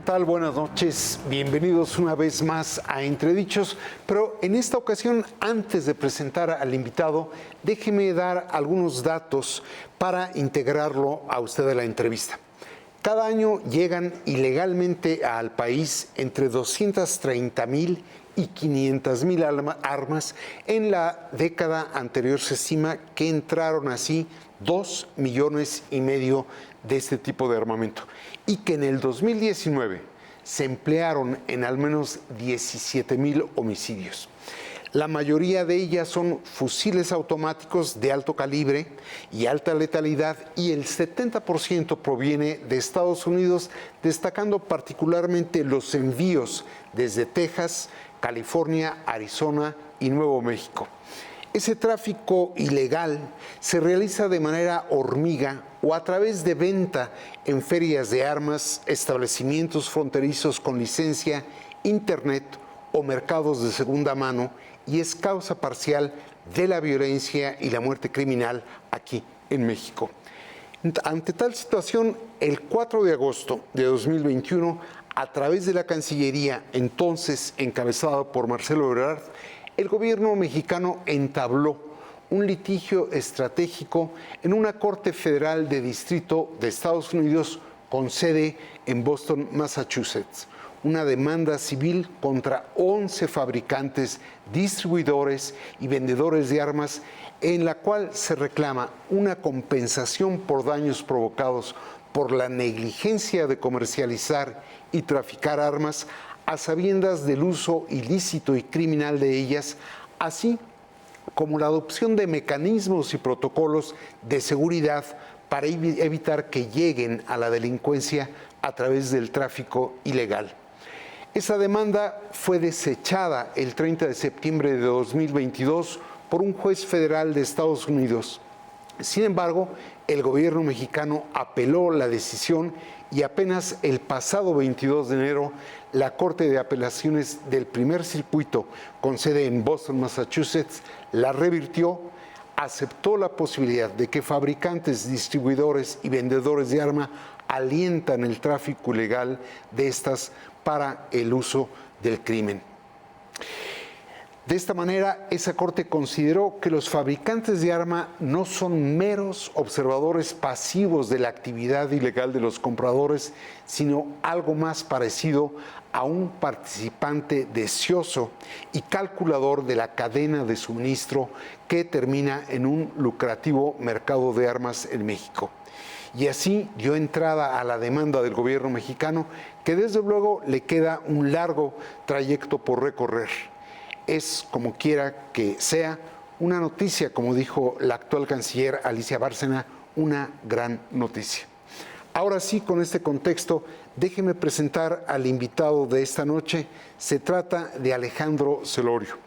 tal? Buenas noches. Bienvenidos una vez más a Entredichos. Pero en esta ocasión, antes de presentar al invitado, déjeme dar algunos datos para integrarlo a usted a la entrevista. Cada año llegan ilegalmente al país entre 230,000 y 500,000 armas. En la década anterior se estima que entraron así 2,5 millones de este tipo de armamento y que en el 2019 se emplearon en al menos 17,000 homicidios. La mayoría de ellas son fusiles automáticos de alto calibre y alta letalidad, y el 70% proviene de Estados Unidos, destacando particularmente los envíos desde Texas, California, Arizona y Nuevo México. Ese tráfico ilegal se realiza de manera hormiga o a través de venta en ferias de armas, establecimientos fronterizos con licencia, internet o mercados de segunda mano, y es causa parcial de la violencia y la muerte criminal aquí en México. Ante tal situación, el 4 de agosto de 2021, a través de la Cancillería, entonces encabezada por Marcelo Ebrard, el gobierno mexicano entabló un litigio estratégico en una corte federal de distrito de Estados Unidos con sede en Boston, Massachusetts. Una demanda civil contra 11 fabricantes, distribuidores y vendedores de armas, en la cual se reclama una compensación por daños provocados por la negligencia de comercializar y traficar armas a sabiendas del uso ilícito y criminal de ellas, así como la adopción de mecanismos y protocolos de seguridad para evitar que lleguen a la delincuencia a través del tráfico ilegal. Esa demanda fue desechada el 30 de septiembre de 2022 por un juez federal de Estados Unidos. Sin embargo, el gobierno mexicano apeló la decisión y apenas el pasado 22 de enero, la Corte de Apelaciones del Primer Circuito, con sede en Boston, Massachusetts, la revirtió, aceptó la posibilidad de que fabricantes, distribuidores y vendedores de armas alientan el tráfico ilegal de estas para el uso del crimen. De esta manera, esa corte consideró que los fabricantes de arma no son meros observadores pasivos de la actividad ilegal de los compradores, sino algo más parecido a un participante deseoso y calculador de la cadena de suministro que termina en un lucrativo mercado de armas en México. Y así dio entrada a la demanda del gobierno mexicano, que desde luego le queda un largo trayecto por recorrer. Es, como quiera que sea, una noticia, como dijo la actual canciller Alicia Bárcena, una gran noticia. Ahora sí, con este contexto, déjeme presentar al invitado de esta noche. Se trata de Alejandro Celorio,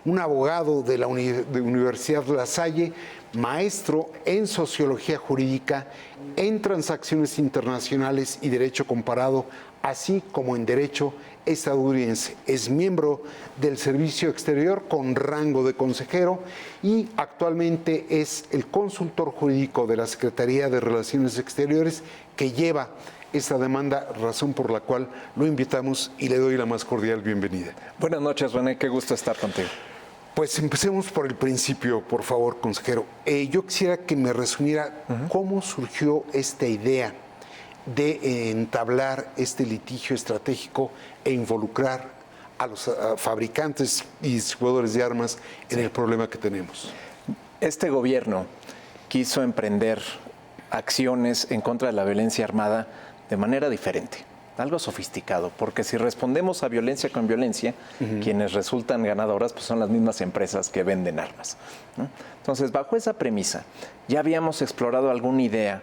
un abogado de la Universidad La Salle, maestro en Sociología Jurídica, en Transacciones Internacionales y Derecho Comparado, así como en Derecho estadounidense. Es miembro del Servicio Exterior con rango de consejero y actualmente es el consultor jurídico de la Secretaría de Relaciones Exteriores, que lleva esta demanda, razón por la cual lo invitamos y le doy la más cordial bienvenida. Buenas noches, René, qué gusto estar contigo. Pues empecemos por el principio, por favor, consejero. Yo quisiera que me resumiera cómo surgió esta idea de entablar este litigio estratégico e involucrar a los fabricantes y distribuidores de armas en el problema que tenemos. Este gobierno quiso emprender acciones en contra de la violencia armada de manera diferente, algo sofisticado, porque si respondemos a violencia con violencia, quienes resultan ganadoras pues son las mismas empresas que venden armas, ¿no? Entonces, bajo esa premisa, ya habíamos explorado alguna idea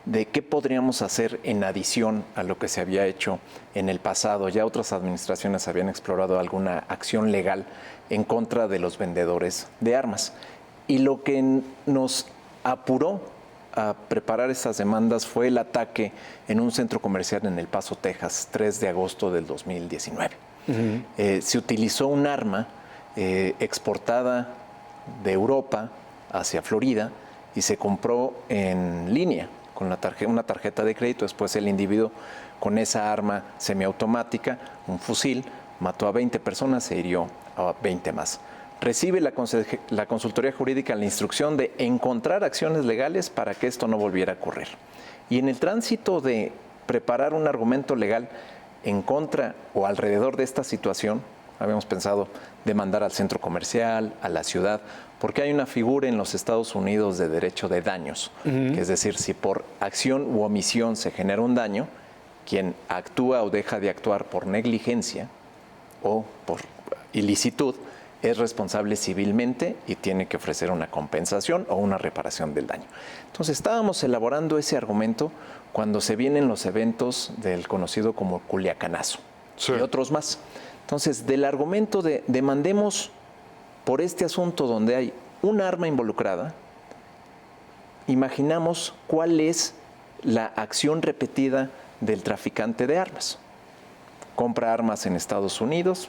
de qué podríamos hacer en adición a lo que se había hecho en el pasado. Ya otras administraciones habían explorado alguna acción legal en contra de los vendedores de armas. Y lo que nos apuró a preparar estas demandas fue el ataque en un centro comercial en El Paso, Texas, 3 de agosto del 2019. Se utilizó un arma exportada de Europa hacia Florida y se compró en línea con una tarjeta de crédito. Después el individuo con esa arma semiautomática, un fusil, mató a 20 personas e hirió a 20 más. Recibe la consultoría jurídica la instrucción de encontrar acciones legales para que esto no volviera a ocurrir. Y en el tránsito de preparar un argumento legal en contra o alrededor de esta situación, habíamos pensado demandar al centro comercial, a la ciudad, porque hay una figura en los Estados Unidos de derecho de daños, que es decir, si por acción u omisión se genera un daño, quien actúa o deja de actuar por negligencia o por ilicitud es responsable civilmente y tiene que ofrecer una compensación o una reparación del daño. Entonces estábamos elaborando ese argumento cuando se vienen los eventos del conocido como Culiacanazo y otros más. Entonces, del argumento de demandemos por este asunto donde hay un arma involucrada, imaginamos cuál es la acción repetida del traficante de armas. Compra armas en Estados Unidos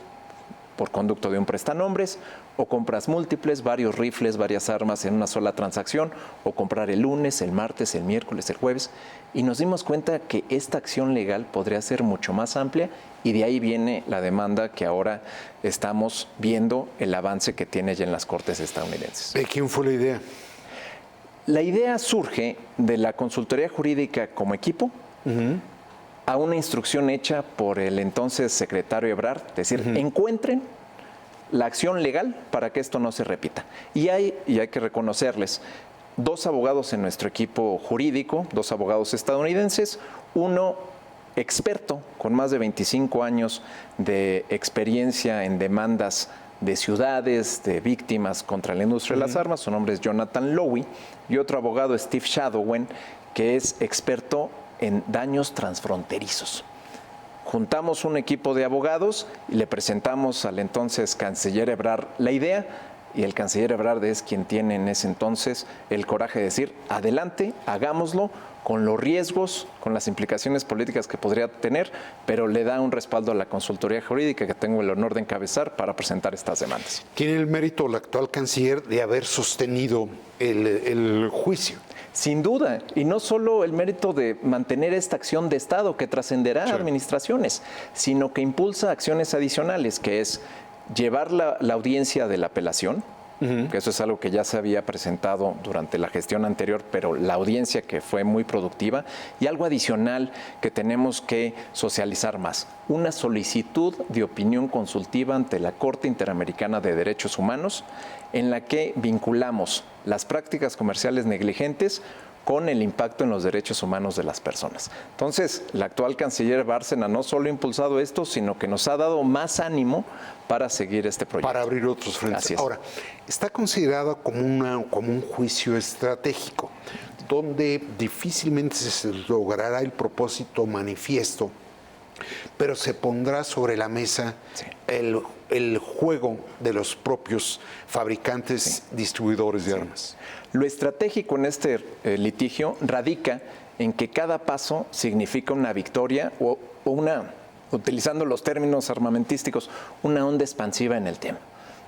por conducto de un prestanombres, o compras múltiples, varios rifles, varias armas en una sola transacción, o comprar el lunes, el martes, el miércoles, el jueves. Y nos dimos cuenta que esta acción legal podría ser mucho más amplia y de ahí viene la demanda que ahora estamos viendo el avance que tiene ya en las Cortes estadounidenses. ¿De quién fue la idea? La idea surge de la consultoría jurídica como equipo a una instrucción hecha por el entonces secretario Ebrard, es decir, encuentren la acción legal para que esto no se repita. Y hay que reconocerles, 2 abogados en nuestro equipo jurídico, 2 abogados estadounidenses, uno experto con más de 25 años de experiencia en demandas de ciudades, de víctimas contra la industria de las armas, su nombre es Jonathan Lowy, y otro abogado, Steve Shadowen, que es experto en daños transfronterizos. Juntamos un equipo de abogados y le presentamos al entonces canciller Ebrard la idea, y el canciller Ebrard es quien tiene en ese entonces el coraje de decir, adelante, hagámoslo, con los riesgos, con las implicaciones políticas que podría tener, pero le da un respaldo a la consultoría jurídica que tengo el honor de encabezar para presentar estas demandas. ¿Tiene el mérito el actual canciller de haber sostenido el juicio? Sin duda, y no solo el mérito de mantener esta acción de Estado que trascenderá a administraciones, sino que impulsa acciones adicionales, que es llevar la audiencia de la apelación, que eso es algo que ya se había presentado durante la gestión anterior, pero la audiencia que fue muy productiva, y algo adicional que tenemos que socializar más, una solicitud de opinión consultiva ante la Corte Interamericana de Derechos Humanos, en la que vinculamos las prácticas comerciales negligentes con el impacto en los derechos humanos de las personas. Entonces, la actual canciller Bárcena no solo ha impulsado esto, sino que nos ha dado más ánimo para seguir este proyecto. Para abrir otros frentes. Ahora, está considerado como un juicio estratégico, donde difícilmente se logrará el propósito manifiesto, pero se pondrá sobre la mesa el juego de los propios fabricantes, distribuidores de armas. Lo estratégico en este litigio radica en que cada paso significa una victoria o una, utilizando los términos armamentísticos, una onda expansiva en el tema.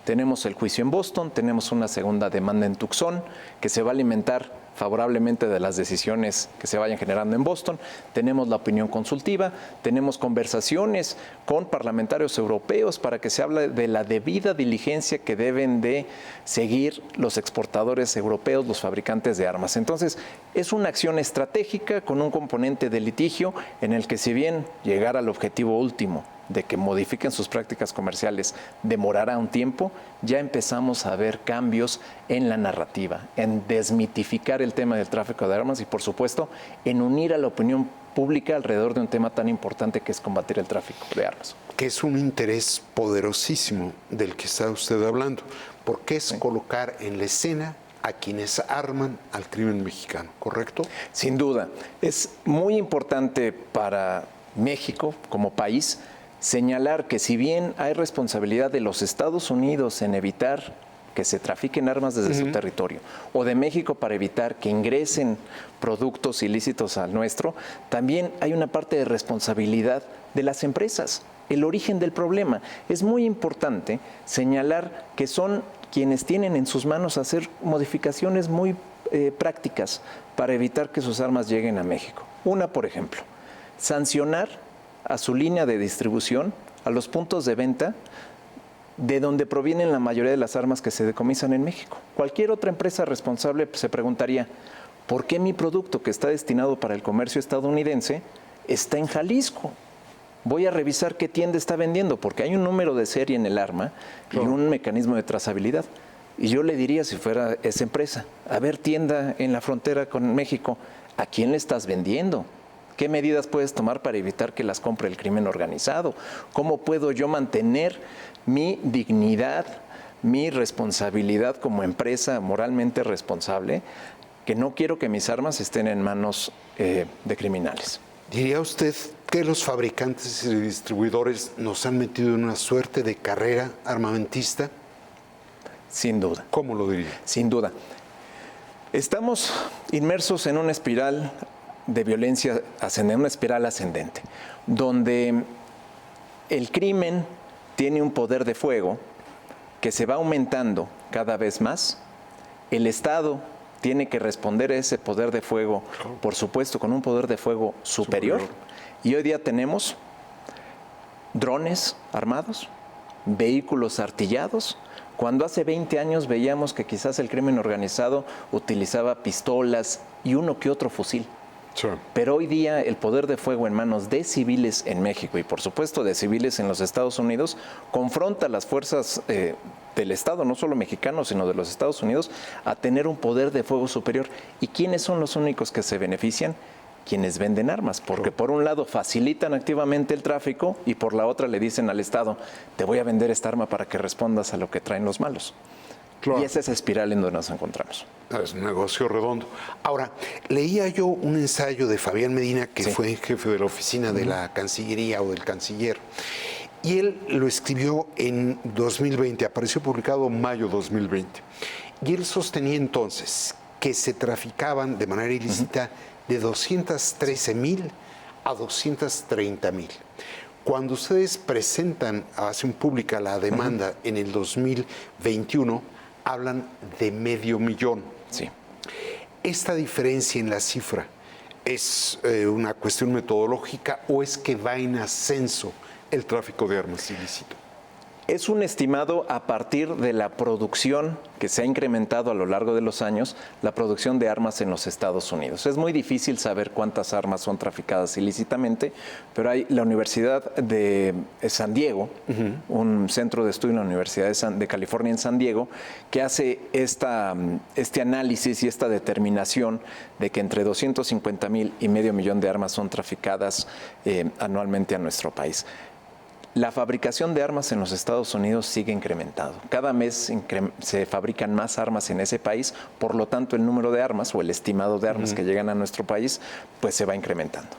Tenemos el juicio en Boston, tenemos una segunda demanda en Tucson que se va a alimentar favorablemente de las decisiones que se vayan generando en Boston. Tenemos la opinión consultiva, tenemos conversaciones con parlamentarios europeos para que se hable de la debida diligencia que deben de seguir los exportadores europeos, los fabricantes de armas. Entonces, es una acción estratégica con un componente de litigio en el que, si bien llegar al objetivo último de que modifiquen sus prácticas comerciales demorará un tiempo, ya empezamos a ver cambios en la narrativa, en desmitificar el tema del tráfico de armas y, por supuesto, en unir a la opinión pública alrededor de un tema tan importante que es combatir el tráfico de armas. Que es un interés poderosísimo del que está usted hablando, porque es colocar en la escena a quienes arman al crimen mexicano, ¿correcto? Sin duda. Es muy importante para México como país señalar que, si bien hay responsabilidad de los Estados Unidos en evitar que se trafiquen armas desde su territorio, o de México para evitar que ingresen productos ilícitos al nuestro, también hay una parte de responsabilidad de las empresas. El origen del problema. Es muy importante señalar que son quienes tienen en sus manos hacer modificaciones muy prácticas para evitar que sus armas lleguen a México. Una, por ejemplo, sancionar a su línea de distribución, a los puntos de venta de donde provienen la mayoría de las armas que se decomisan en México. Cualquier otra empresa responsable se preguntaría, ¿por qué mi producto que está destinado para el comercio estadounidense está en Jalisco? Voy a revisar qué tienda está vendiendo, porque hay un número de serie en el arma y un mecanismo de trazabilidad. Y yo le diría, si fuera esa empresa, a ver, tienda en la frontera con México, ¿a quién le estás vendiendo? ¿Qué medidas puedes tomar para evitar que las compre el crimen organizado? ¿Cómo puedo yo mantener mi dignidad, mi responsabilidad como empresa moralmente responsable, que no quiero que mis armas estén en manos de criminales? ¿Diría usted que los fabricantes y distribuidores nos han metido en una suerte de carrera armamentista? Sin duda. ¿Cómo lo diría? Sin duda. Estamos inmersos en una espiral de violencia ascendente, una espiral ascendente, donde el crimen tiene un poder de fuego que se va aumentando cada vez más. El Estado tiene que responder a ese poder de fuego, por supuesto, con un poder de fuego superior. Y hoy día tenemos drones armados, vehículos artillados, cuando hace 20 años veíamos que quizás el crimen organizado utilizaba pistolas y uno que otro fusil. Sí. Pero hoy día el poder de fuego en manos de civiles en México y por supuesto de civiles en los Estados Unidos confronta a las fuerzas del Estado, no solo mexicanos, sino de los Estados Unidos, a tener un poder de fuego superior. ¿Y quiénes son los únicos que se benefician? Quienes venden armas, porque por un lado facilitan activamente el tráfico y por la otra le dicen al Estado, te voy a vender esta arma para que respondas a lo que traen los malos. Claro. Y es esa espiral en donde nos encontramos. Es un negocio redondo. Ahora, leía yo un ensayo de Fabián Medina, que fue jefe de la oficina de la Cancillería o del canciller, y él lo escribió en 2020, apareció publicado en mayo 2020, y él sostenía entonces que se traficaban de manera ilícita de 213,000 a 230,000. Cuando ustedes presentan, hacen pública la demanda en el 2021, hablan de 500,000. Sí. ¿Esta diferencia en la cifra es una cuestión metodológica o es que va en ascenso el tráfico de armas ilícito? Es un estimado a partir de la producción que se ha incrementado a lo largo de los años, la producción de armas en los Estados Unidos. Es muy difícil saber cuántas armas son traficadas ilícitamente, pero hay la Universidad de San Diego, un centro de estudio en la Universidad de California en San Diego, que hace este análisis y esta determinación de que entre 250,000 y 500,000 de armas son traficadas anualmente a nuestro país. La fabricación de armas en los Estados Unidos sigue incrementando. Cada mes se fabrican más armas en ese país, por lo tanto el número de armas o el estimado de armas que llegan a nuestro país pues se va incrementando.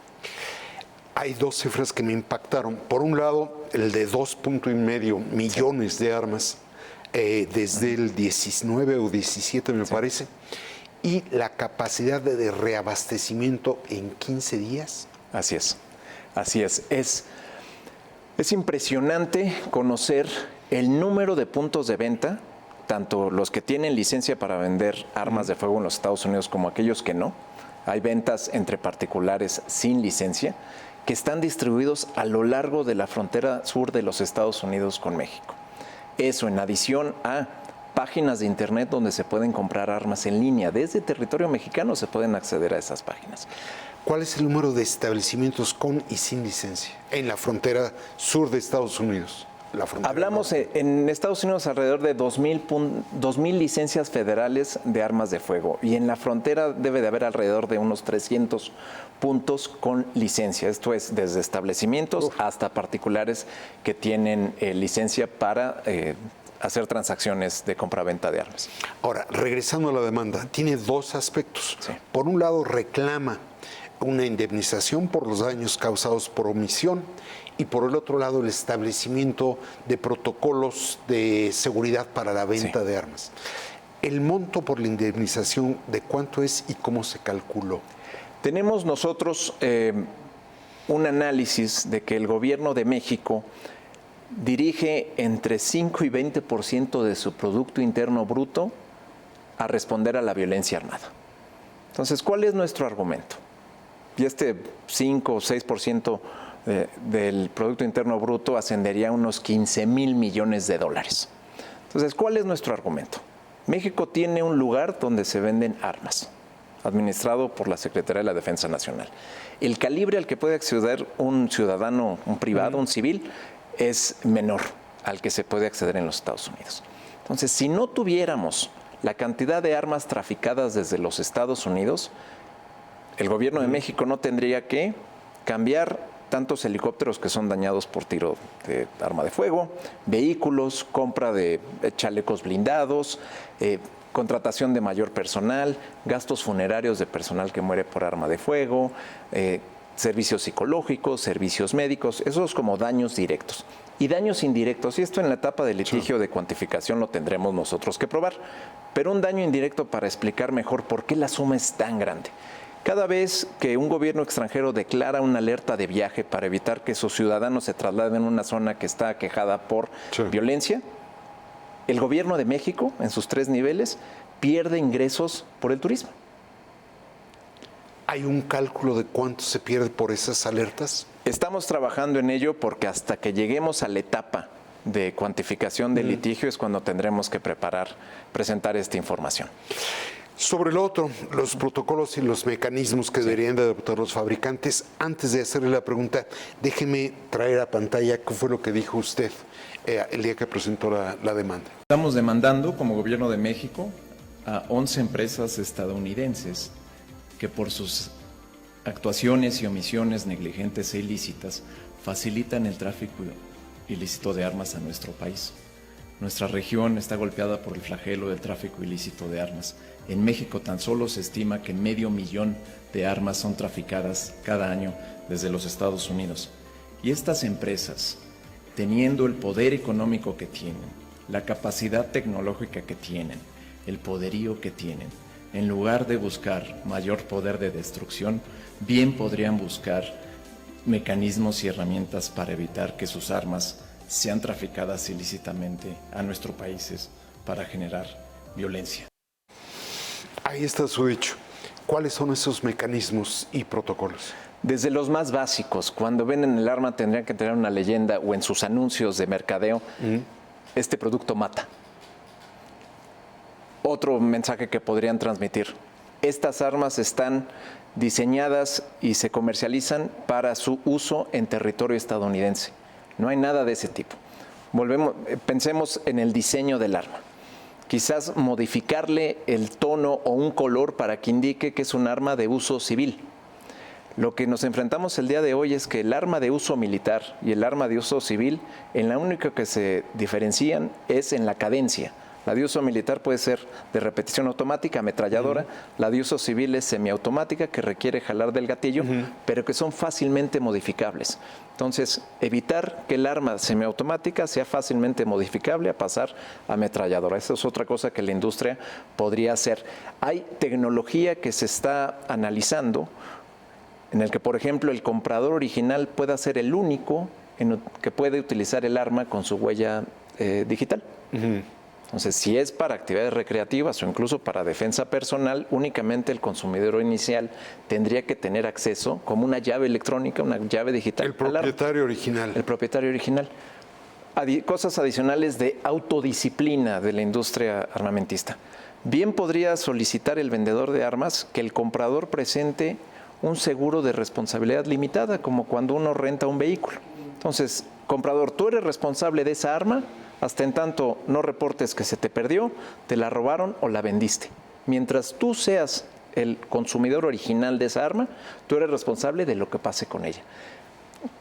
Hay dos cifras que me impactaron. Por un lado, el de 2,5 millones de armas desde el 19 o 17 me parece, y la capacidad de reabastecimiento en 15 días. Así es, así es. Es impresionante conocer el número de puntos de venta, tanto los que tienen licencia para vender armas de fuego en los Estados Unidos como aquellos que no. Hay ventas entre particulares sin licencia que están distribuidos a lo largo de la frontera sur de los Estados Unidos con México. Eso en adición a páginas de internet donde se pueden comprar armas en línea. Desde territorio mexicano se pueden acceder a esas páginas. ¿Cuál es el número de establecimientos con y sin licencia en la frontera sur de Estados Unidos? Hablamos en Estados Unidos alrededor de 2,000 licencias federales de armas de fuego y en la frontera debe de haber alrededor de unos 300 puntos con licencia. Esto es desde establecimientos hasta particulares que tienen licencia para hacer transacciones de compra-venta de armas. Ahora, regresando a la demanda, tiene dos aspectos. Sí. Por un lado, reclama una indemnización por los daños causados por omisión y por el otro lado el establecimiento de protocolos de seguridad para la venta de armas. ¿El monto por la indemnización de cuánto es y cómo se calculó? Tenemos nosotros un análisis de que el gobierno de México dirige entre 5 y 20% de su Producto Interno Bruto a responder a la violencia armada. Entonces, ¿cuál es nuestro argumento? y este 5 o 6% del Producto Interno Bruto ascendería a unos 15,000 millones de dólares. Entonces, ¿cuál es nuestro argumento? México tiene un lugar donde se venden armas, administrado por la Secretaría de la Defensa Nacional. El calibre al que puede acceder un ciudadano, un privado, un civil, es menor al que se puede acceder en los Estados Unidos. Entonces, si no tuviéramos la cantidad de armas traficadas desde los Estados Unidos, el gobierno de México no tendría que cambiar tantos helicópteros que son dañados por tiro de arma de fuego, vehículos, compra de chalecos blindados, contratación de mayor personal, gastos funerarios de personal que muere por arma de fuego, servicios psicológicos, servicios médicos, esos como daños directos. Y daños indirectos, y esto en la etapa de litigio de cuantificación lo tendremos nosotros que probar, pero un daño indirecto para explicar mejor por qué la suma es tan grande. Cada vez que un gobierno extranjero declara una alerta de viaje para evitar que sus ciudadanos se trasladen a una zona que está aquejada por violencia, el gobierno de México, en sus 3 niveles, pierde ingresos por el turismo. ¿Hay un cálculo de cuánto se pierde por esas alertas? Estamos trabajando en ello porque hasta que lleguemos a la etapa de cuantificación del litigio es cuando tendremos que presentar esta información. Sobre lo otro, los protocolos y los mecanismos que deberían de adoptar los fabricantes, antes de hacerle la pregunta, déjeme traer a pantalla qué fue lo que dijo usted el día que presentó la demanda. Estamos demandando como Gobierno de México a 11 empresas estadounidenses que por sus actuaciones y omisiones negligentes e ilícitas facilitan el tráfico ilícito de armas a nuestro país. Nuestra región está golpeada por el flagelo del tráfico ilícito de armas. En México tan solo se estima que 500,000 de armas son traficadas cada año desde los Estados Unidos. Y estas empresas, teniendo el poder económico que tienen, la capacidad tecnológica que tienen, el poderío que tienen, en lugar de buscar mayor poder de destrucción, bien podrían buscar mecanismos y herramientas para evitar que sus armas sean traficadas ilícitamente a nuestros países para generar violencia. Ahí está su dicho. ¿Cuáles son esos mecanismos y protocolos? Desde los más básicos, cuando venden el arma tendrían que tener una leyenda o en sus anuncios de mercadeo, este producto mata. Otro mensaje que podrían transmitir, estas armas están diseñadas y se comercializan para su uso en territorio estadounidense. No hay nada de ese tipo. Pensemos en el diseño del arma. Quizás modificarle el tono o un color para que indique que es un arma de uso civil. Lo que nos enfrentamos el día de hoy es que el arma de uso militar y el arma de uso civil, en la única que se diferencian es en la cadencia. La de uso militar puede ser de repetición automática, ametralladora. La de uso civil es semiautomática, que requiere jalar del gatillo, pero que son fácilmente modificables. Entonces, evitar que el arma semiautomática sea fácilmente modificable a pasar a ametralladora. Esa es otra cosa que la industria podría hacer. Hay tecnología que se está analizando en el que, por ejemplo, el comprador original pueda ser el único que puede utilizar el arma con su huella digital. Entonces, si es para actividades recreativas o incluso para defensa personal, únicamente el consumidor inicial tendría que tener acceso como una llave electrónica, una llave digital. El propietario original. El propietario original. Cosas adicionales de autodisciplina de la industria armamentista. Bien podría solicitar el vendedor de armas que el comprador presente un seguro de responsabilidad limitada, como cuando uno renta un vehículo. Entonces, comprador, tú eres responsable de esa arma, hasta en tanto no reportes que se te perdió, te la robaron o la vendiste. Mientras tú seas el consumidor original de esa arma, tú eres responsable de lo que pase con ella.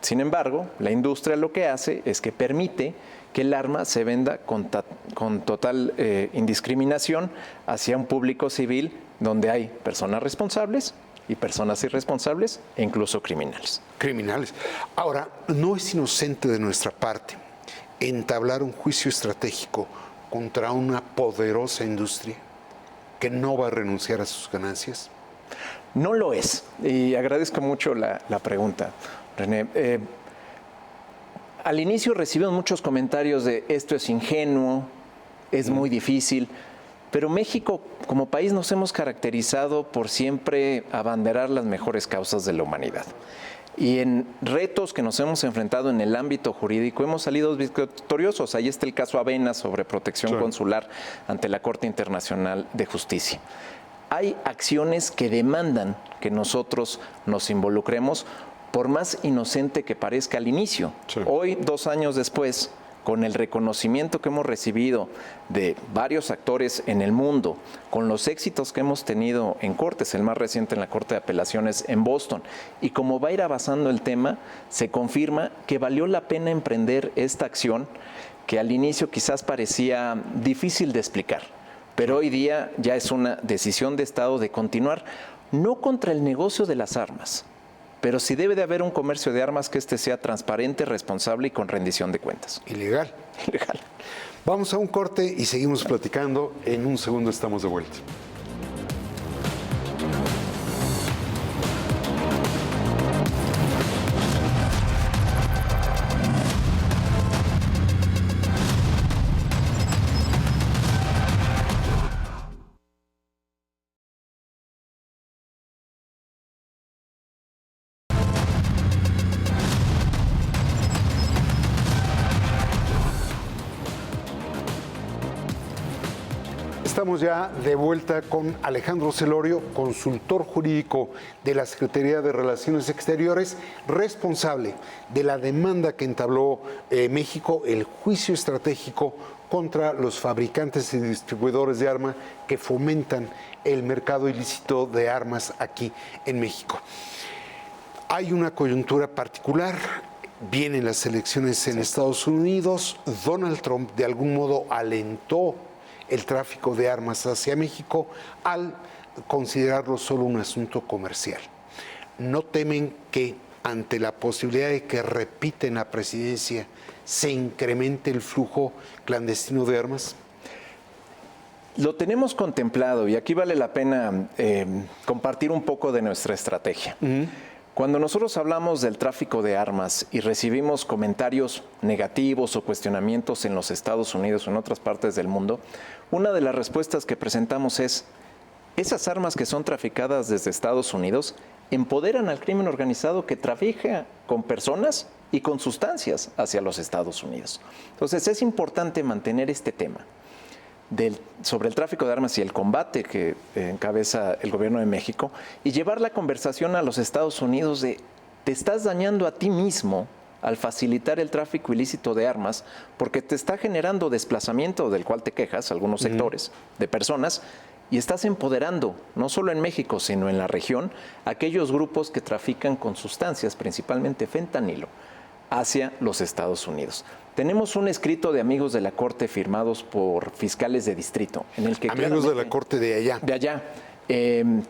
Sin embargo, la industria lo que hace es que permite que el arma se venda con total indiscriminación hacia un público civil donde hay personas responsables y personas irresponsables e incluso criminales. Criminales. Ahora, no es inocente de nuestra parte entablar un juicio estratégico contra una poderosa industria que no va a renunciar a sus ganancias. No lo es, y agradezco mucho la pregunta, René. Al inicio recibimos muchos comentarios de esto es ingenuo, es muy difícil. Pero México, como país, nos hemos caracterizado por siempre abanderar las mejores causas de la humanidad. Y en retos que nos hemos enfrentado en el ámbito jurídico hemos salido victoriosos. Ahí está el caso Avena sobre protección consular ante la Corte Internacional de Justicia. Hay acciones que demandan que nosotros nos involucremos, por más inocente que parezca al inicio. Hoy, 2 años después, con el reconocimiento que hemos recibido de varios actores en el mundo, con los éxitos que hemos tenido en cortes, el más reciente en la Corte de Apelaciones en Boston, y como va a ir avanzando el tema, se confirma que valió la pena emprender esta acción que al inicio quizás parecía difícil de explicar, pero hoy día ya es una decisión de Estado de continuar, no contra el negocio de las armas, pero sí debe de haber un comercio de armas que sea transparente, responsable y con rendición de cuentas. Ilegal. Ilegal. Vamos a un corte y seguimos platicando. En un segundo estamos de vuelta. Estamos ya de vuelta con Alejandro Celorio, consultor jurídico de la Secretaría de Relaciones Exteriores, responsable de la demanda que entabló México, el juicio estratégico contra los fabricantes y distribuidores de armas que fomentan el mercado ilícito de armas aquí en México. Hay una coyuntura particular. Vienen las elecciones en Estados Unidos. Donald Trump de algún modo alentó el tráfico de armas hacia México al considerarlo solo un asunto comercial. ¿No temen que ante la posibilidad de que repiten la presidencia se incremente el flujo clandestino de armas? Lo tenemos contemplado y aquí vale la pena compartir un poco de nuestra estrategia. Cuando nosotros hablamos del tráfico de armas y recibimos comentarios negativos o cuestionamientos en los Estados Unidos o en otras partes del mundo, una de las respuestas que presentamos es: esas armas que son traficadas desde Estados Unidos empoderan al crimen organizado que trafica con personas y con sustancias hacia los Estados Unidos. Entonces es importante mantener este tema sobre el tráfico de armas y el combate que encabeza el gobierno de México y llevar la conversación a los Estados Unidos de: te estás dañando a ti mismo al facilitar el tráfico ilícito de armas porque te está generando desplazamiento del cual te quejas, algunos sectores de personas, y estás empoderando, no solo en México, sino en la región, aquellos grupos que trafican con sustancias, principalmente fentanilo, hacia los Estados Unidos. Tenemos un escrito de amigos de la Corte firmados por fiscales de distrito, en el que amigos de la Corte de allá. De allá,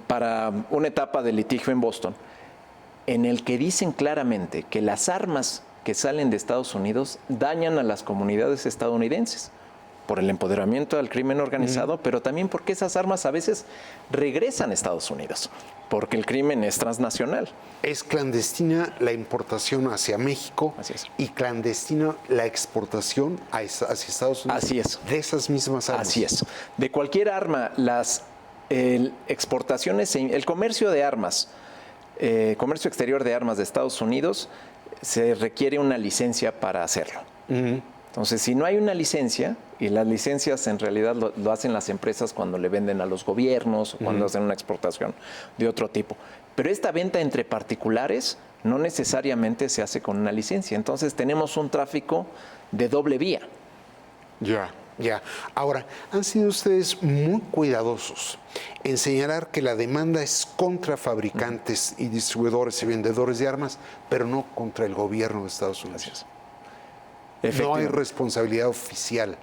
para una etapa de litigio en Boston, en el que dicen claramente que las armas que salen de Estados Unidos dañan a las comunidades estadounidenses por el empoderamiento del crimen organizado, pero también porque esas armas a veces regresan a Estados Unidos, porque el crimen es transnacional. Es clandestina la importación hacia México. Así es. Y clandestina la exportación hacia Estados Unidos. Así es. De esas mismas armas. Así es. De cualquier arma, las exportaciones, el comercio de armas, comercio exterior de armas de Estados Unidos, se requiere una licencia para hacerlo. Entonces, si no hay una licencia, y las licencias en realidad lo hacen las empresas cuando le venden a los gobiernos o cuando hacen una exportación de otro tipo. Pero esta venta entre particulares no necesariamente se hace con una licencia. Entonces, tenemos un tráfico de doble vía. Ya. Ahora, han sido ustedes muy cuidadosos en señalar que la demanda es contra fabricantes y distribuidores y vendedores de armas, pero no contra el gobierno de Estados Unidos. No hay responsabilidad oficial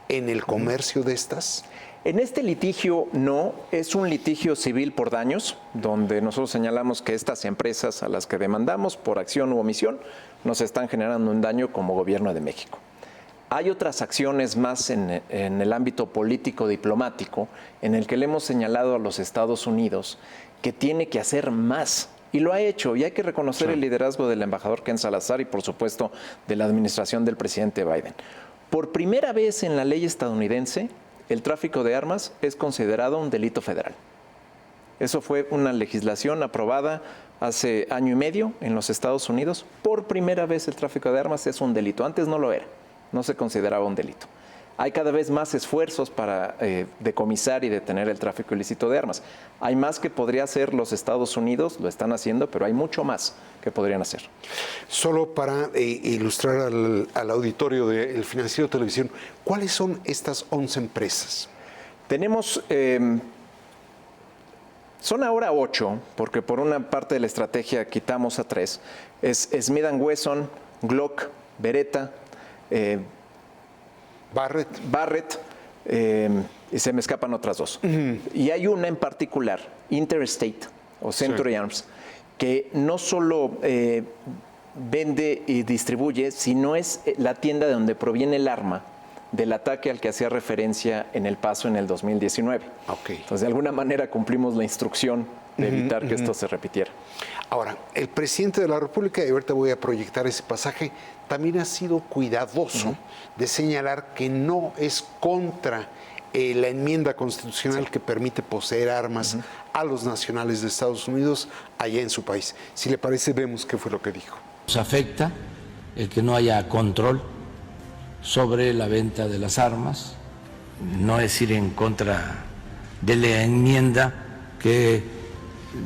en el comercio de estas. En este litigio no, es un litigio civil por daños, donde nosotros señalamos que estas empresas a las que demandamos por acción u omisión nos están generando un daño como gobierno de México. Hay otras acciones más en el ámbito político-diplomático en el que le hemos señalado a los Estados Unidos que tiene que hacer más. Y lo ha hecho, y hay que reconocer el liderazgo del embajador Ken Salazar y, por supuesto, de la administración del presidente Biden. Por primera vez en la ley estadounidense, el tráfico de armas es considerado un delito federal. Eso fue una legislación aprobada hace año y medio en los Estados Unidos. Por primera vez el tráfico de armas es un delito. Antes no lo era, no se consideraba un delito. Hay cada vez más esfuerzos para decomisar y detener el tráfico ilícito de armas. Hay más que podría hacer los Estados Unidos, lo están haciendo, pero hay mucho más que podrían hacer. Solo para ilustrar al auditorio del Financiero Televisión, ¿cuáles son estas 11 empresas? Tenemos, son ahora 8, porque por una parte de la estrategia quitamos a 3. Es Smith & Wesson, Glock, Beretta, Barrett, y se me escapan otras 2. Y hay una en particular, Interstate o Century Arms, que no solo vende y distribuye, sino es la tienda de donde proviene el arma del ataque al que hacía referencia en El Paso en el 2019. Okay. Entonces, de alguna manera cumplimos la instrucción de evitar que esto se repitiera. Ahora, el presidente de la República, y ahorita voy a proyectar ese pasaje, también ha sido cuidadoso de señalar que no es contra la enmienda constitucional que permite poseer armas a los nacionales de Estados Unidos allá en su país. Si le parece, vemos qué fue lo que dijo. Nos afecta el que no haya control sobre la venta de las armas, no es ir en contra de la enmienda que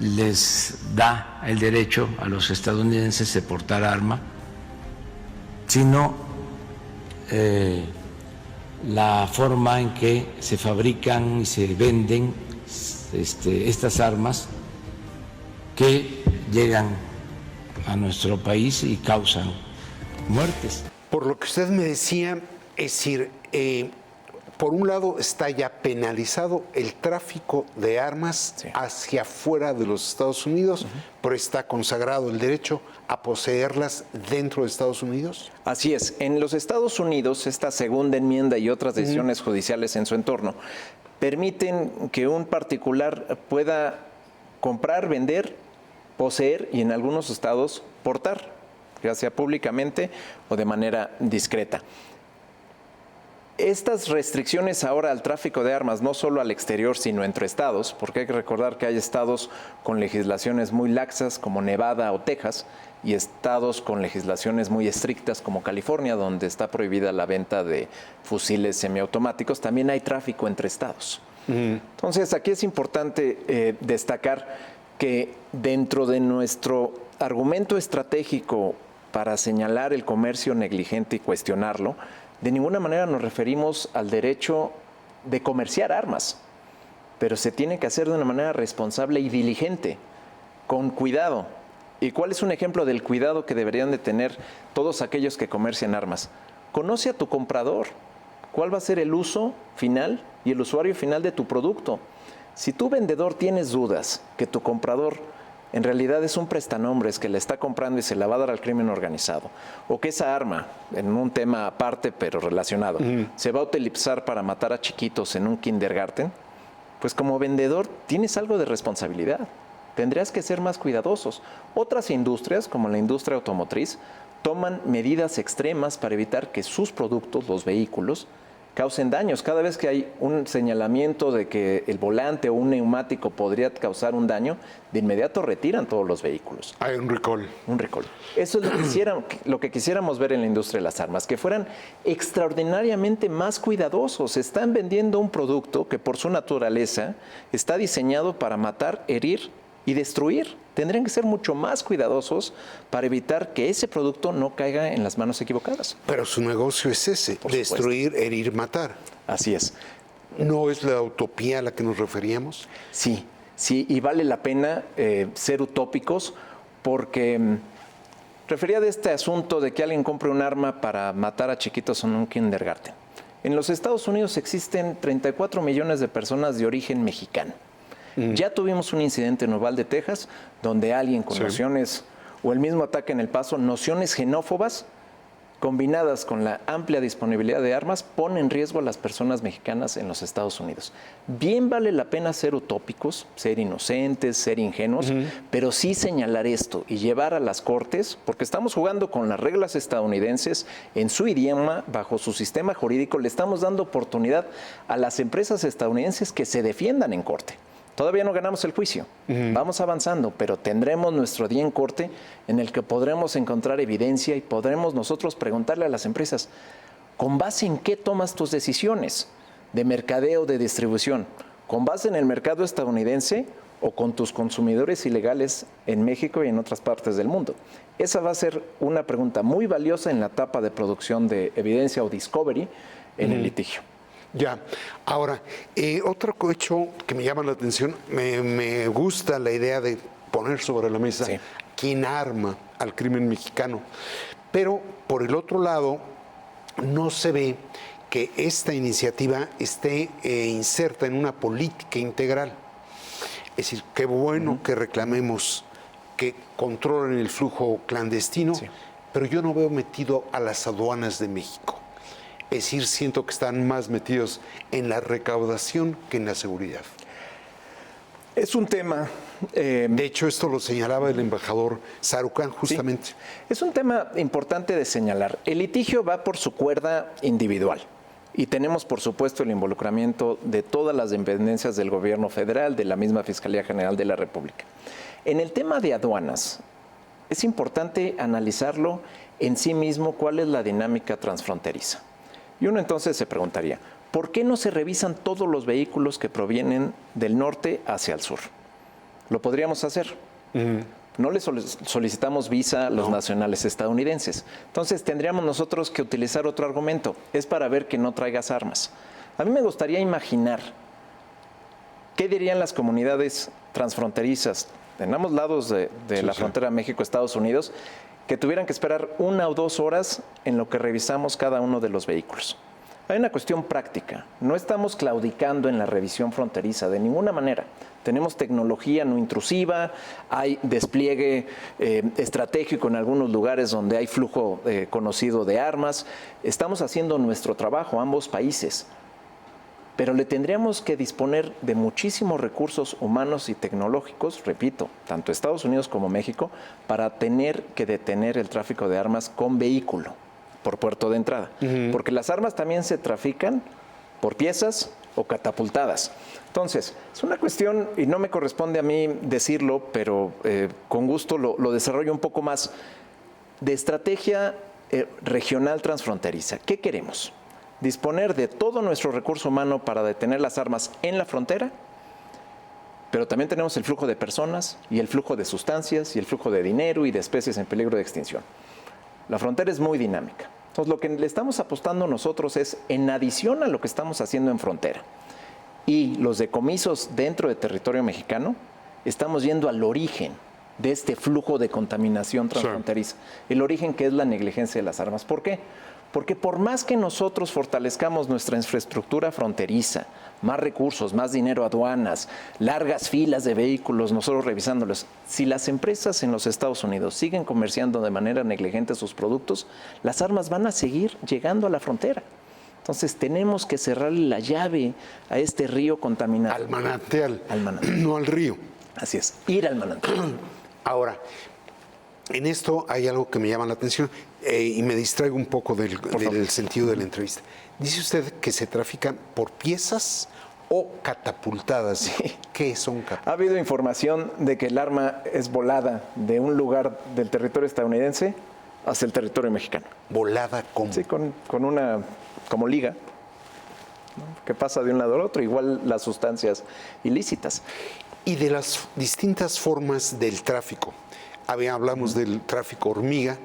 les da el derecho a los estadounidenses de portar arma, sino la forma en que se fabrican y se venden estas armas que llegan a nuestro país y causan muertes. Por lo que usted me decía, es decir, por un lado está ya penalizado el tráfico de armas hacia afuera de los Estados Unidos, pero está consagrado el derecho a poseerlas dentro de Estados Unidos. Así es. En los Estados Unidos, esta segunda enmienda y otras decisiones judiciales en su entorno permiten que un particular pueda comprar, vender, poseer y en algunos estados portar, ya sea públicamente o de manera discreta. Estas restricciones ahora al tráfico de armas, no solo al exterior, sino entre estados, porque hay que recordar que hay estados con legislaciones muy laxas como Nevada o Texas y estados con legislaciones muy estrictas como California, donde está prohibida la venta de fusiles semiautomáticos. También hay tráfico entre estados. Entonces, aquí es importante destacar que dentro de nuestro argumento estratégico para señalar el comercio negligente y cuestionarlo, de ninguna manera nos referimos al derecho de comerciar armas, pero se tiene que hacer de una manera responsable y diligente, con cuidado. ¿Y cuál es un ejemplo del cuidado que deberían de tener todos aquellos que comercian armas? Conoce a tu comprador, cuál va a ser el uso final y el usuario final de tu producto. Si tú, vendedor, tienes dudas que tu comprador en realidad es un prestanombres que le está comprando y se la va a dar al crimen organizado, o que esa arma, en un tema aparte pero relacionado, se va a utilizar para matar a chiquitos en un kindergarten, pues como vendedor tienes algo de responsabilidad. Tendrías que ser más cuidadosos. Otras industrias, como la industria automotriz, toman medidas extremas para evitar que sus productos, los vehículos, causen daños. Cada vez que hay un señalamiento de que el volante o un neumático podría causar un daño, de inmediato retiran todos los vehículos. Hay un recall. Un recall. Eso es lo que quisiéramos ver en la industria de las armas, que fueran extraordinariamente más cuidadosos. Están vendiendo un producto que por su naturaleza está diseñado para matar, herir y destruir. Tendrían que ser mucho más cuidadosos para evitar que ese producto no caiga en las manos equivocadas. Pero su negocio es ese, destruir, herir, matar. Así es. ¿No es la utopía a la que nos referíamos? Sí, sí, y vale la pena ser utópicos porque refería de este asunto de que alguien compre un arma para matar a chiquitos en un kindergarten. En los Estados Unidos existen 34 millones de personas de origen mexicano. Ya tuvimos un incidente en Uvalde, Texas, donde alguien con nociones, o el mismo ataque en El Paso, nociones xenófobas, combinadas con la amplia disponibilidad de armas, pone en riesgo a las personas mexicanas en los Estados Unidos. Bien vale la pena ser utópicos, ser inocentes, ser ingenuos, pero sí señalar esto y llevar a las cortes, porque estamos jugando con las reglas estadounidenses, en su idioma, bajo su sistema jurídico, le estamos dando oportunidad a las empresas estadounidenses que se defiendan en corte. Todavía no ganamos el juicio, vamos avanzando, pero tendremos nuestro día en corte en el que podremos encontrar evidencia y podremos nosotros preguntarle a las empresas, ¿con base en qué tomas tus decisiones de mercadeo, de distribución? ¿Con base en el mercado estadounidense o con tus consumidores ilegales en México y en otras partes del mundo? Esa va a ser una pregunta muy valiosa en la etapa de producción de evidencia o discovery en el litigio. Ya, ahora, otro hecho que me llama la atención, me gusta la idea de poner sobre la mesa quién arma al crimen mexicano, pero por el otro lado, no se ve que esta iniciativa esté inserta en una política integral. Es decir, qué bueno que reclamemos que controlen el flujo clandestino, pero yo no veo metido a las aduanas de México. Es decir, siento que están más metidos en la recaudación que en la seguridad. Es un tema... de hecho, esto lo señalaba el embajador Sarucán justamente. Sí. Es un tema importante de señalar. El litigio va por su cuerda individual y tenemos, por supuesto, el involucramiento de todas las dependencias del gobierno federal, de la misma Fiscalía General de la República. En el tema de aduanas, es importante analizarlo en sí mismo cuál es la dinámica transfronteriza. Y uno entonces se preguntaría, ¿por qué no se revisan todos los vehículos que provienen del norte hacia el sur? Lo podríamos hacer. No le solicitamos visa a los nacionales estadounidenses. Entonces tendríamos nosotros que utilizar otro argumento. Es para ver que no traigas armas. A mí me gustaría imaginar qué dirían las comunidades transfronterizas en ambos lados de la frontera México-Estados Unidos, que tuvieran que esperar 1 o 2 horas en lo que revisamos cada uno de los vehículos. Hay una cuestión práctica. No estamos claudicando en la revisión fronteriza de ninguna manera. Tenemos tecnología no intrusiva, hay despliegue estratégico en algunos lugares donde hay flujo conocido de armas. Estamos haciendo nuestro trabajo, ambos países. Pero le tendríamos que disponer de muchísimos recursos humanos y tecnológicos, repito, tanto Estados Unidos como México, para tener que detener el tráfico de armas con vehículo por puerto de entrada. Porque las armas también se trafican por piezas o catapultadas. Entonces, es una cuestión, y no me corresponde a mí decirlo, pero con gusto lo desarrollo un poco más, de estrategia regional transfronteriza. ¿Qué queremos? Disponer de todo nuestro recurso humano para detener las armas en la frontera, pero también tenemos el flujo de personas y el flujo de sustancias y el flujo de dinero y de especies en peligro de extinción. La frontera es muy dinámica. Entonces, lo que le estamos apostando nosotros es, en adición a lo que estamos haciendo en frontera y los decomisos dentro de territorio mexicano, estamos yendo al origen de este flujo de contaminación transfronteriza. El origen que es la negligencia de las armas. ¿Por qué? Porque por más que nosotros fortalezcamos nuestra infraestructura fronteriza, más recursos, más dinero, aduanas, largas filas de vehículos, nosotros revisándolos, si las empresas en los Estados Unidos siguen comerciando de manera negligente sus productos, las armas van a seguir llegando a la frontera. Entonces tenemos que cerrarle la llave a este río contaminado. Al manantial, no al río. Así es, ir al manantial. Ahora, en esto hay algo que me llama la atención y me distraigo un poco del sentido de la entrevista. Dice usted que se trafican por piezas o catapultadas. Sí. ¿Qué son catapultadas? Ha habido información de que el arma es volada de un lugar del territorio estadounidense hacia el territorio mexicano. ¿Volada cómo? Sí, con una como liga, ¿no?, que pasa de un lado al otro, igual las sustancias ilícitas. Y de las distintas formas del tráfico. Hablamos del tráfico hormiga,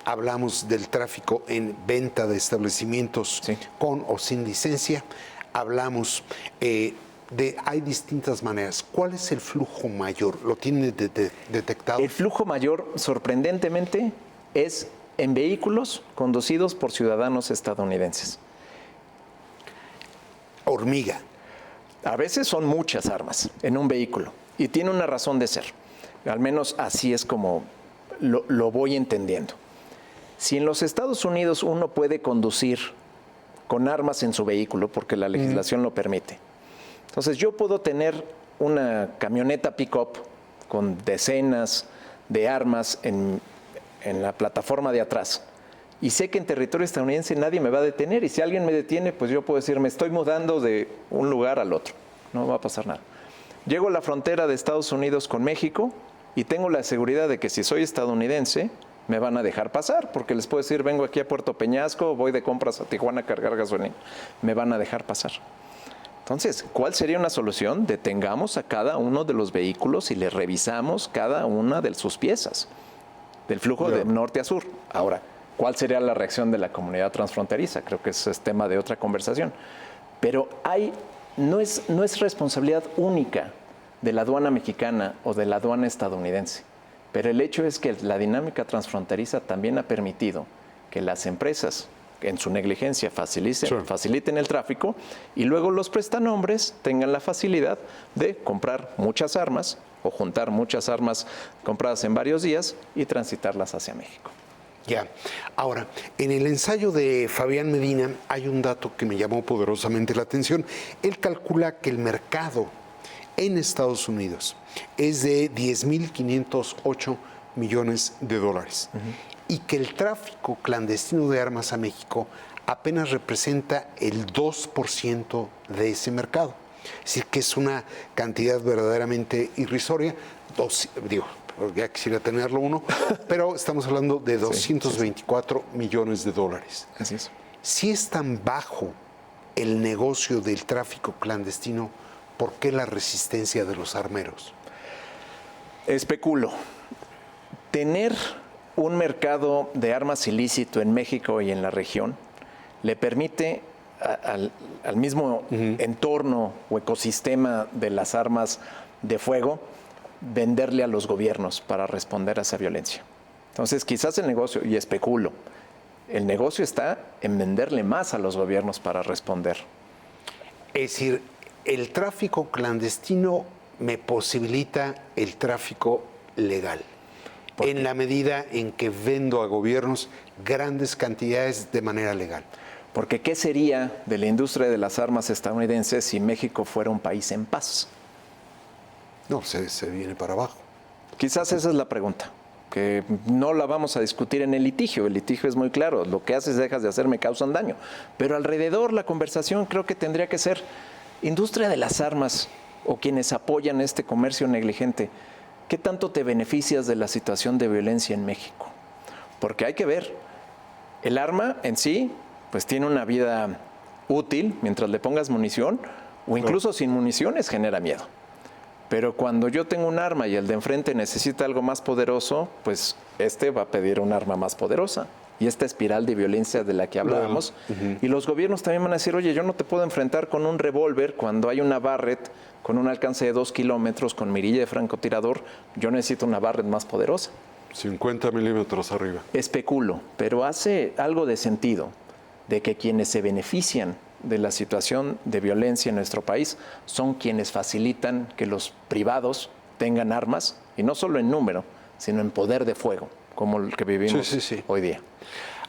hablamos del tráfico en venta de establecimientos con o sin licencia, hablamos hay distintas maneras. ¿Cuál es el flujo mayor? ¿Lo tiene detectado? El flujo mayor, sorprendentemente, es en vehículos conducidos por ciudadanos estadounidenses. Hormiga. A veces son muchas armas en un vehículo y tiene una razón de ser. Al menos así es como lo voy entendiendo. Si en los Estados Unidos uno puede conducir con armas en su vehículo, porque la legislación lo permite, entonces yo puedo tener una camioneta pick-up con decenas de armas en la plataforma de atrás, y sé que en territorio estadounidense nadie me va a detener, y si alguien me detiene, pues yo puedo decir, me estoy mudando de un lugar al otro, no va a pasar nada. Llego a la frontera de Estados Unidos con México y tengo la seguridad de que si soy estadounidense, me van a dejar pasar, porque les puedo decir, vengo aquí a Puerto Peñasco, voy de compras a Tijuana a cargar gasolina, me van a dejar pasar. Entonces, ¿cuál sería una solución? Detengamos a cada uno de los vehículos y les revisamos cada una de sus piezas, del flujo de norte a sur. Ahora, ¿cuál sería la reacción de la comunidad transfronteriza? Creo que eso es tema de otra conversación. Pero no es responsabilidad única de la aduana mexicana o de la aduana estadounidense. Pero el hecho es que la dinámica transfronteriza también ha permitido que las empresas, en su negligencia, faciliten el tráfico, y luego los prestanombres tengan la facilidad de comprar muchas armas o juntar muchas armas compradas en varios días y transitarlas hacia México. Ya. Ahora, en el ensayo de Fabián Medina hay un dato que me llamó poderosamente la atención. Él calcula que el mercado en Estados Unidos es de 10.508 millones de dólares y que el tráfico clandestino de armas a México apenas representa el 2% de ese mercado. Es decir, que es una cantidad verdaderamente irrisoria. Ya quisiera tenerlo uno, pero estamos hablando de 224 millones de dólares. Así es. Si es tan bajo el negocio del tráfico clandestino, ¿por qué la resistencia de los armeros? Especulo. Tener un mercado de armas ilícito en México y en la región le permite al mismo entorno o ecosistema de las armas de fuego venderle a los gobiernos para responder a esa violencia. Entonces, quizás el negocio, y especulo, el negocio está en venderle más a los gobiernos para responder. Es decir, el tráfico clandestino me posibilita el tráfico legal, en la medida en que vendo a gobiernos grandes cantidades de manera legal. Porque ¿qué sería de la industria de las armas estadounidenses si México fuera un país en paz? No, se viene para abajo. Quizás esa es la pregunta, que no la vamos a discutir en el litigio. El litigio es muy claro, lo que haces, dejas de hacer, me causan daño. Pero alrededor la conversación creo que tendría que ser, industria de las armas o quienes apoyan este comercio negligente, ¿qué tanto te beneficias de la situación de violencia en México? Porque hay que ver, el arma en sí, pues tiene una vida útil mientras le pongas munición, o incluso sin municiones genera miedo. Pero cuando yo tengo un arma y el de enfrente necesita algo más poderoso, pues este va a pedir un arma más poderosa. Y esta espiral de violencia de la que hablábamos. Y los gobiernos también van a decir, oye, yo no te puedo enfrentar con un revólver cuando hay una Barrett con un alcance de 2 kilómetros con mirilla de francotirador. Yo necesito una Barrett más poderosa. 50 milímetros arriba. Especulo, pero hace algo de sentido de que quienes se benefician de la situación de violencia en nuestro país son quienes facilitan que los privados tengan armas, y no solo en número, sino en poder de fuego, como el que vivimos hoy día.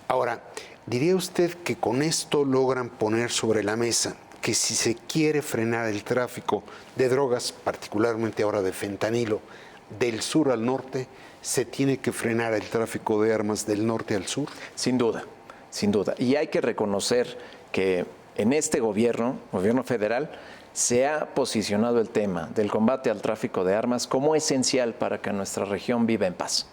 Ahora, ¿diría usted que con esto logran poner sobre la mesa que si se quiere frenar el tráfico de drogas, particularmente ahora de fentanilo, del sur al norte, se tiene que frenar el tráfico de armas del norte al sur? Sin duda, sin duda. Y hay que reconocer que en este gobierno federal, se ha posicionado el tema del combate al tráfico de armas como esencial para que nuestra región viva en paz.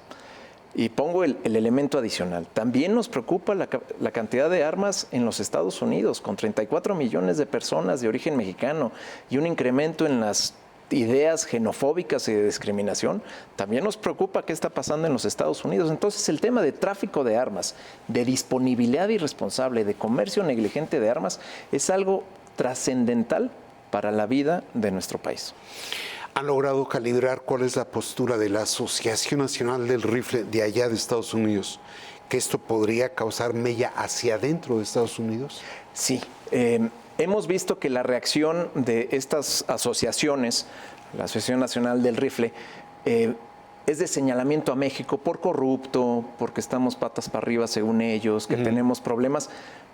Y pongo el elemento adicional. También nos preocupa la cantidad de armas en los Estados Unidos, con 34 millones de personas de origen mexicano y un incremento en las ideas xenofóbicas y de discriminación. También nos preocupa qué está pasando en los Estados Unidos. Entonces, el tema de tráfico de armas, de disponibilidad irresponsable, de comercio negligente de armas, es algo trascendental para la vida de nuestro país. ¿Han logrado calibrar cuál es la postura de la Asociación Nacional del Rifle de allá de Estados Unidos? ¿Que esto podría causar mella hacia adentro de Estados Unidos? Sí. Hemos visto que la reacción de estas asociaciones, la Asociación Nacional del Rifle, es de señalamiento a México por corrupto, porque estamos patas para arriba según ellos, que tenemos problemas,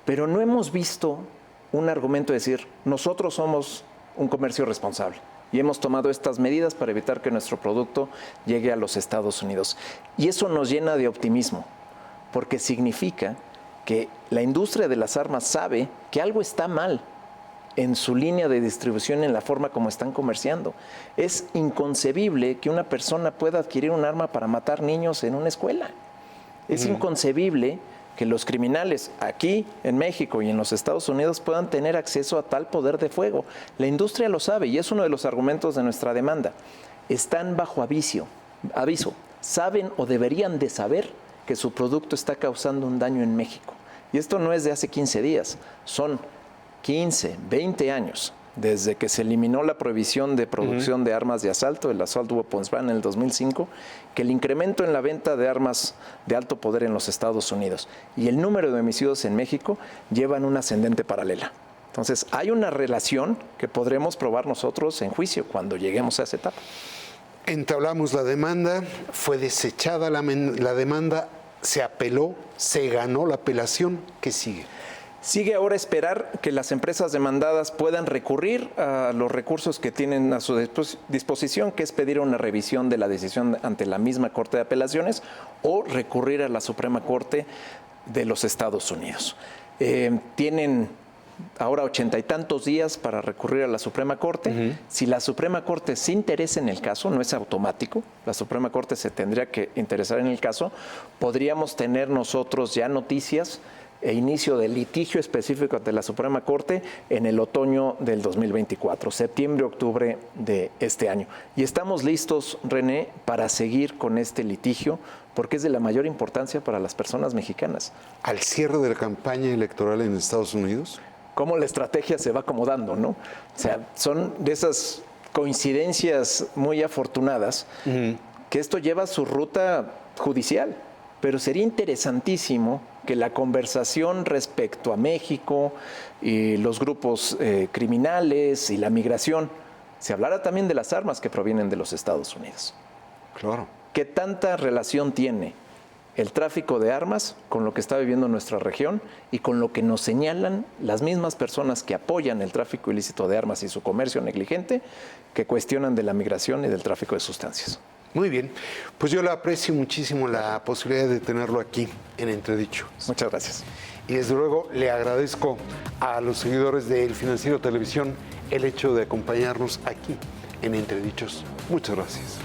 pero no hemos visto un argumento de decir, nosotros somos un comercio responsable y hemos tomado estas medidas para evitar que nuestro producto llegue a los Estados Unidos. Y eso nos llena de optimismo, porque significa que la industria de las armas sabe que algo está mal en su línea de distribución, en la forma como están comerciando. Es inconcebible que una persona pueda adquirir un arma para matar niños en una escuela. Es inconcebible que los criminales aquí en México y en los Estados Unidos puedan tener acceso a tal poder de fuego. La industria lo sabe y es uno de los argumentos de nuestra demanda. Están bajo aviso, saben o deberían de saber que su producto está causando un daño en México. Y esto no es de hace 15 días, son 15, 20 años desde que se eliminó la prohibición de producción de armas de asalto, el Assault Weapons Ban en el 2005, que el incremento en la venta de armas de alto poder en los Estados Unidos y el número de homicidios en México llevan una ascendente paralela. Entonces, hay una relación que podremos probar nosotros en juicio cuando lleguemos a esa etapa. Entablamos la demanda, fue desechada la demanda, se apeló, se ganó la apelación. ¿Qué sigue? Sigue ahora esperar que las empresas demandadas puedan recurrir a los recursos que tienen a su disposición, que es pedir una revisión de la decisión ante la misma Corte de Apelaciones o recurrir a la Suprema Corte de los Estados Unidos. Tienen ahora 80 y tantos días para recurrir a la Suprema Corte. Si la Suprema Corte se interesa en el caso, no es automático, la Suprema Corte se tendría que interesar en el caso, podríamos tener nosotros ya noticias e inicio del litigio específico ante la Suprema Corte en el otoño del 2024, septiembre, octubre de este año. Y estamos listos, René, para seguir con este litigio, porque es de la mayor importancia para las personas mexicanas. ¿Al cierre de la campaña electoral en Estados Unidos? Cómo la estrategia se va acomodando, ¿no? O sea, son de esas coincidencias muy afortunadas que esto lleva su ruta judicial, pero sería interesantísimo que la conversación respecto a México y los grupos criminales y la migración, se hablara también de las armas que provienen de los Estados Unidos. Claro. ¿Qué tanta relación tiene el tráfico de armas con lo que está viviendo nuestra región y con lo que nos señalan las mismas personas que apoyan el tráfico ilícito de armas y su comercio negligente, que cuestionan de la migración y del tráfico de sustancias? Muy bien, pues yo le aprecio muchísimo la posibilidad de tenerlo aquí en Entredicho. Muchas gracias. Y desde luego le agradezco a los seguidores de El Financiero Televisión el hecho de acompañarnos aquí en Entredichos. Muchas gracias.